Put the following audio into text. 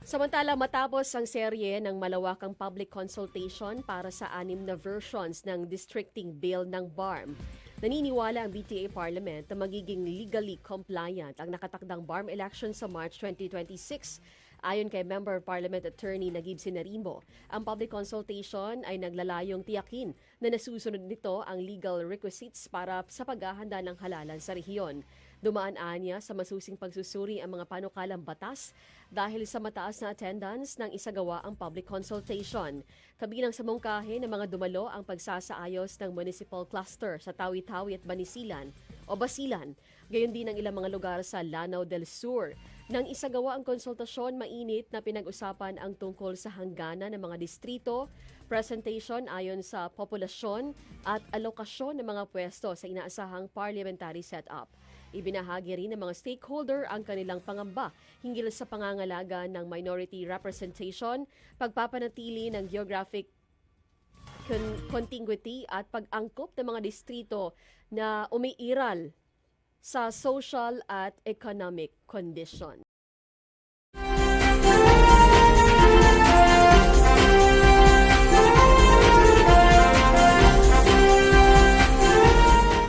Samantala, matapos ang serye ng malawakang public consultation para sa 6 na versions ng districting bill ng BARM, naniniwala ang BTA Parliament na magiging legally compliant ang nakatakdang BARM election sa March 2026. Ayon kay Member of Parliament Attorney Nagib Sinarimbo, ang public consultation ay naglalayong tiyakin na nasusunod nito ang legal requisites para sa paghahanda ng halalan sa rehiyon. Dumaan anya sa masusing pagsusuri ang mga panukalang batas dahil sa mataas na attendance ng isagawa ang public consultation. Kabilang sa mungkahi ng mga dumalo ang pagsasaayos ng municipal cluster sa Tawi-Tawi at Banisilan o Basilan, gayon din ang ilang mga lugar sa Lanao del Sur. Nang isagawa ang konsultasyon, mainit na pinag-usapan ang tungkol sa hangganan ng mga distrito, presentation ayon sa populasyon at alokasyon ng mga pwesto sa inaasahang parliamentary setup. Ibinahagi rin ng mga stakeholder ang kanilang pangamba hinggil sa pangangalaga ng minority representation, pagpapanatili ng geographic contiguity at pag-angkop ng mga distrito na umiiral sa social at economic condition.